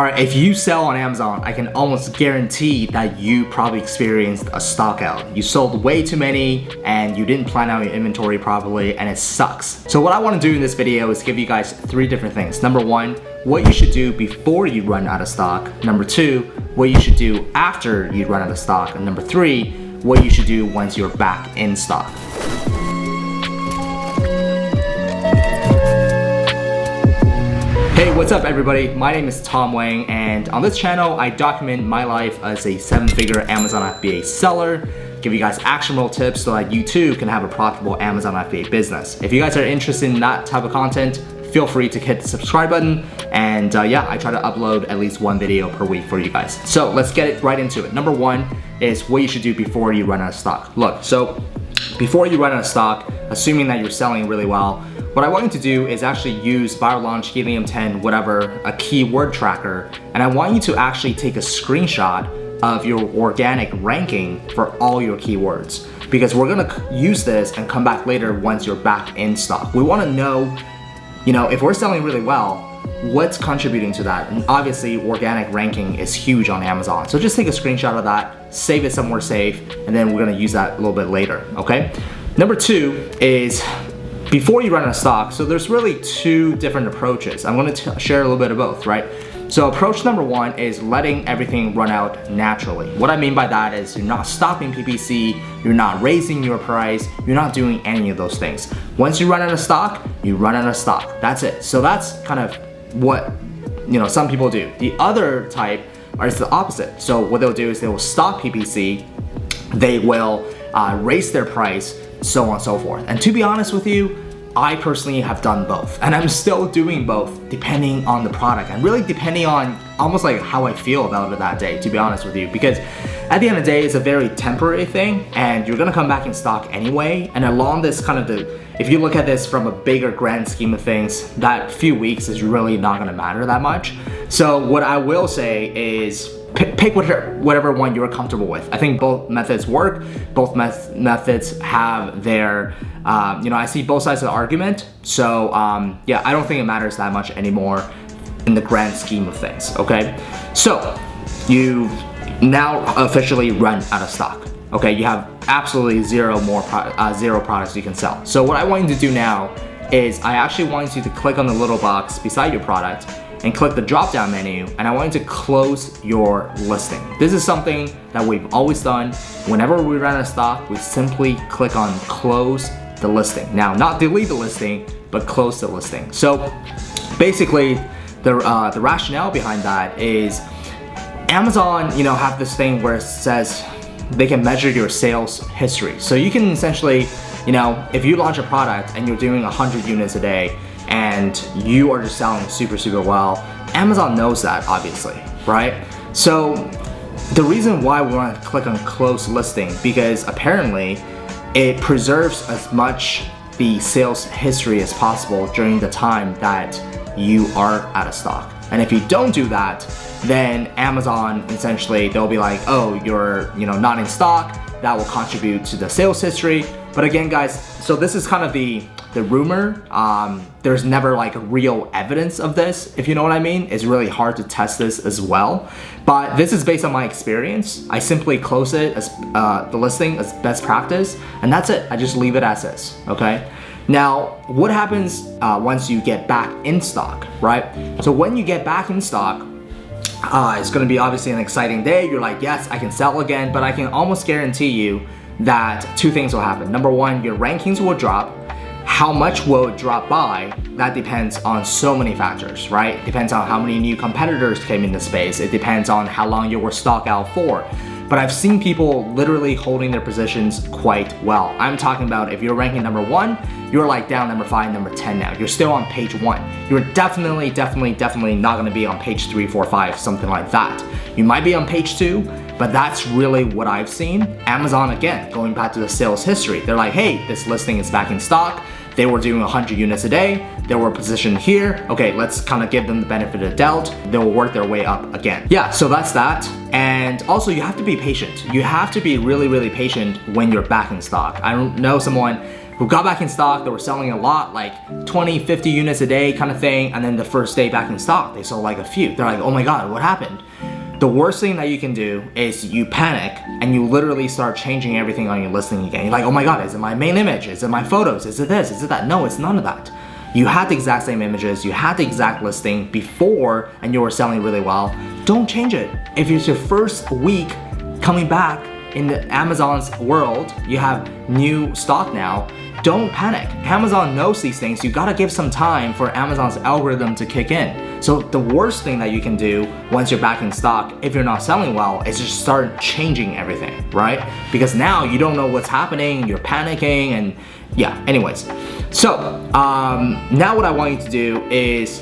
Alright, if you sell on Amazon, I can almost guarantee that you probably experienced a stock out. You sold way too many and you didn't plan out your inventory properly and it sucks. So what I want to do in this video is give you guys 3 different things. Number 1, what you should do before you run out of stock. Number 2, what you should do after you run out of stock. And number 3, what you should do once you're back in stock. Hey, what's up everybody? My name is Tom Wang, and on this channel I document my life as a 7-figure Amazon FBA seller, give you guys actionable tips so that you too can have a profitable Amazon FBA business. If you guys are interested in that type of content, feel free to hit the subscribe button, and yeah, I try to upload at least 1 video per week for you guys. So let's get it right into it. Number 1 is what you should do before you run out of stock. Look, so before you run out of stock, assuming that you're selling really well, what I want you to do is actually use Viral Launch, Helium 10, whatever, a keyword tracker, and I want you to actually take a screenshot of your organic ranking for all your keywords, because we're gonna use this and come back later once you're back in stock. We wanna know, if we're selling really well, what's contributing to that? And obviously, organic ranking is huge on Amazon. So just take a screenshot of that, save it somewhere safe, and then we're gonna use that a little bit later, okay? Number 2 is before you run out of stock. So there's really 2 different approaches. I'm gonna share a little bit of both, right? So approach number 1 is letting everything run out naturally. What I mean by that is you're not stopping PPC, you're not raising your price, you're not doing any of those things. Once you run out of stock, you run out of stock. That's it. So that's kind of what some people do. The other type is the opposite. So what they'll do is they will stop PPC, they will raise their price, so on and so forth. And to be honest with you, I personally have done both, and I'm still doing both depending on the product and really depending on almost like how I feel about it that day, to be honest with you, because at the end of the day, it's a very temporary thing and you're gonna come back in stock anyway. And along this if you look at this from a bigger grand scheme of things, that few weeks is really not gonna matter that much. So what I will say is pick whatever one you're comfortable with. I think both methods work. Both methods have their, I see both sides of the argument. So yeah, I don't think it matters that much anymore in the grand scheme of things, okay? So you've now officially run out of stock, okay? You have absolutely zero products you can sell. So what I want you to do now is I actually want you to click on the little box beside your product and click the drop down menu, and I want you to close your listing. This is something that we've always done. Whenever we run out of stock, we simply click on close the listing. Now, not delete the listing, but close the listing. So basically, the rationale behind that is Amazon, have this thing where it says they can measure your sales history. So you can essentially, if you launch a product and you're doing 100 units a day, and you are just selling super well, Amazon knows that, obviously, right? So the reason why we want to click on close listing, because apparently it preserves as much the sales history as possible during the time that you are out of stock. And if you don't do that, then Amazon essentially, they'll be like, oh, you're not in stock. That will contribute to the sales history. But again, guys, so this is kind of the rumor. There's never like real evidence of this, if you know what I mean. It's really hard to test this as well. But this is based on my experience. I simply close it as the listing as best practice, and that's it. I just leave it as is, okay? Now, what happens once you get back in stock, right? So when you get back in stock, it's gonna be obviously an exciting day. You're like, yes, I can sell again, but I can almost guarantee you that 2 things will happen. Number 1, your rankings will drop. How much will it drop by? That depends on so many factors, right? It depends on how many new competitors came in the space. It depends on how long you were stock out for. But I've seen people literally holding their positions quite well. I'm talking about if you're ranking number 1, you're like down number 5, number 10 now. You're still on page 1. You're definitely not gonna be on page 3, 4, 5, something like that. You might be on page 2, but that's really what I've seen. Amazon, again, going back to the sales history, they're like, hey, this listing is back in stock. They were doing 100 units a day. They were positioned here. Okay, let's kind of give them the benefit of the doubt. They'll work their way up again. Yeah, so that's that. And also, you have to be patient. You have to be really patient when you're back in stock. I don't know someone who got back in stock. They were selling a lot, like 20, 50 units a day kind of thing. And then the first day back in stock, they sold like a few. They're like, oh my God, what happened? The worst thing that you can do is you panic and you literally start changing everything on your listing again. You're like, oh my God, is it my main image? Is it my photos? Is it this? Is it that? No, it's none of that. You had the exact same images, you had the exact listing before, and you were selling really well. Don't change it. If it's your first week coming back in the Amazon's world, you have new stock now, don't panic. Amazon knows these things. You gotta give some time for Amazon's algorithm to kick in. So the worst thing that you can do once you're back in stock, if you're not selling well, is just start changing everything, right? Because now you don't know what's happening, you're panicking, and yeah, anyways. So now what I want you to do is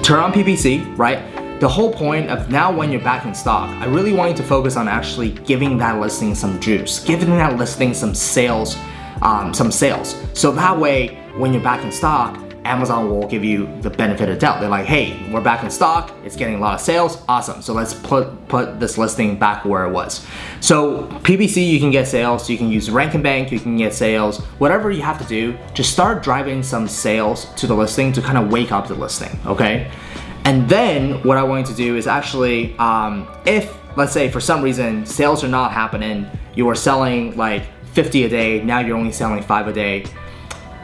turn on PPC, right? The whole point of now when you're back in stock, I really want you to focus on actually giving that listing some juice, giving that listing some sales. So that way, when you're back in stock, Amazon will give you the benefit of doubt. They're like, hey, we're back in stock, it's getting a lot of sales, awesome. So let's put this listing back where it was. So PPC, you can get sales, you can use Rank and Bank, you can get sales, whatever you have to do, just start driving some sales to the listing to kind of wake up the listing, okay? And then what I want you to do is actually, if let's say for some reason sales are not happening, you are selling like 50 a day, now you're only selling 5 a day.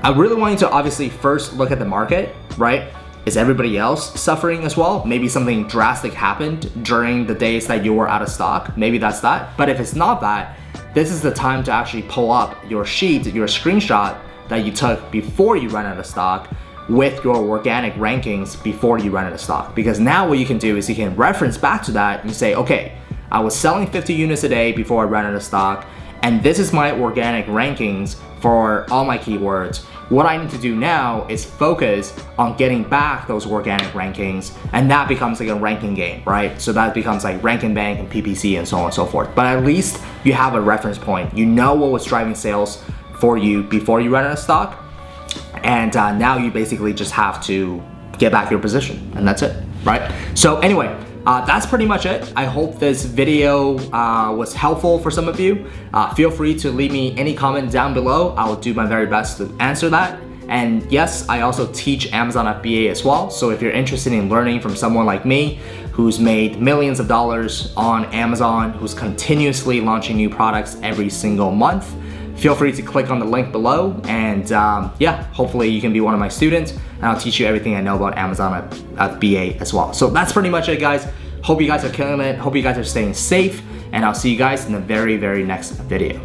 I really want you to obviously first look at the market, right? Is everybody else suffering as well? Maybe something drastic happened during the days that you were out of stock. Maybe that's that. But if it's not that, this is the time to actually pull up your sheet, your screenshot that you took before you ran out of stock with your organic rankings before you ran out of stock. Because now what you can do is you can reference back to that and you say, okay, I was selling 50 units a day before I ran out of stock, and this is my organic rankings for all my keywords. What I need to do now is focus on getting back those organic rankings, and that becomes like a ranking game, right? So that becomes like Rank and Bank and PPC and so on and so forth. But at least you have a reference point. You know what was driving sales for you before you ran out of stock, and now you basically just have to get back your position, and that's it, right? So anyway, that's pretty much it. I hope this video was helpful for some of you. Feel free to leave me any comment down below. I will do my very best to answer that. And yes, I also teach Amazon FBA as well. So if you're interested in learning from someone like me, who's made millions of dollars on Amazon, who's continuously launching new products every single month, feel free to click on the link below, and yeah, hopefully you can be one of my students, and I'll teach you everything I know about Amazon FBA as well. So that's pretty much it, guys. Hope you guys are killing it. Hope you guys are staying safe, and I'll see you guys in the very, very next video.